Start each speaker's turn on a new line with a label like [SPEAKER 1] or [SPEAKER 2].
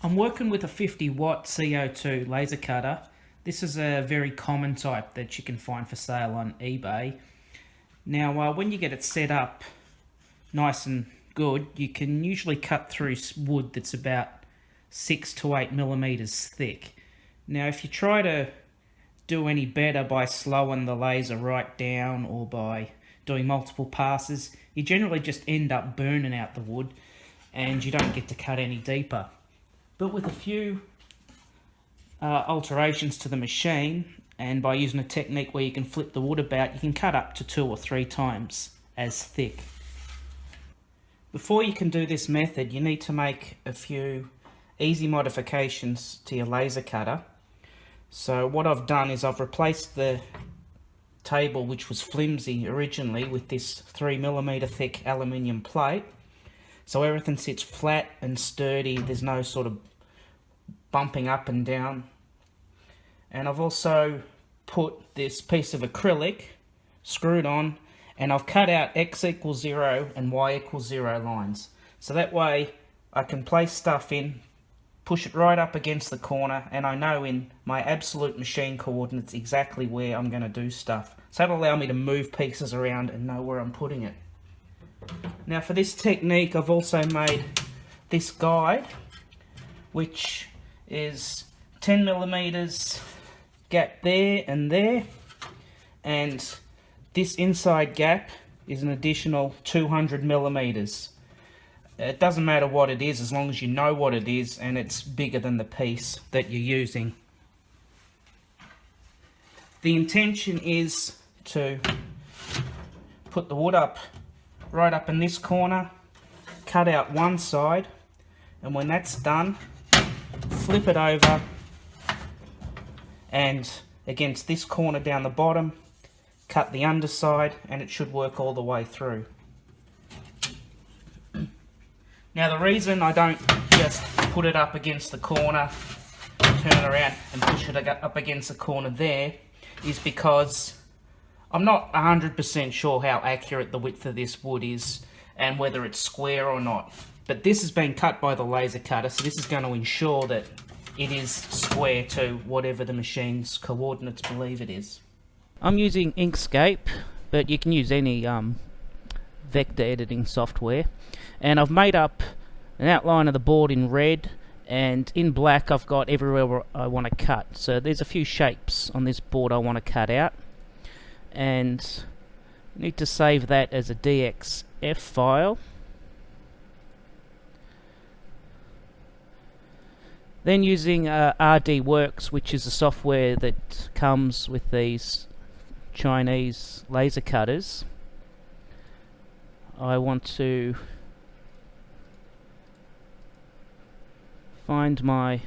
[SPEAKER 1] I'm working with a 50-watt CO2 laser cutter. This is a very common type that you can find for sale on eBay. Now, when you get it set up nice and good, you can usually cut through wood that's about 6 to 8 millimeters thick. Now, if you try to do any better by slowing the laser right down or by doing multiple passes, you generally just end up burning out the wood and you don't get to cut any deeper. But with a few alterations to the machine, and by using a technique where you can flip the wood about, you can cut up to 2 or 3 times as thick. Before you can do this method, you need to make a few easy modifications to your laser cutter. So what I've done is I've replaced the table, which was flimsy originally, with this 3mm thick aluminium plate. So everything sits flat and sturdy, there's no sort of bumping up and down. And I've also put this piece of acrylic screwed on, and I've cut out x equals 0 and y equals 0 lines. So that way I can place stuff in, push it right up against the corner, and I know in my absolute machine coordinates exactly where I'm going to do stuff. So that'll allow me to move pieces around and know where I'm putting it. Now for this technique, I've also made this guide, which is 10mm gap there, and this inside gap is an additional 200mm. It doesn't matter what it is as long as you know what it is and it's bigger than the piece that you're using. The intention is to put the wood up right up in this corner, cut out one side, and when that's done, flip it over and against this corner down the bottom, cut the underside, and it should work all the way through. Now the reason I don't just put it up against the corner, turn it around and push it up against the corner there, is because I'm not 100% sure how accurate the width of this wood is and whether it's square or not. But this has been cut by the laser cutter, so this is going to ensure that it is square to whatever the machine's coordinates believe it is. I'm using Inkscape, but you can use any vector editing software. And I've made up an outline of the board in red, and in black I've got everywhere where I want to cut. So there's a few shapes on this board I want to cut out, and I need to save that as a DXF file. Then using RDWorks, which is a software that comes with these Chinese laser cutters, I want to find my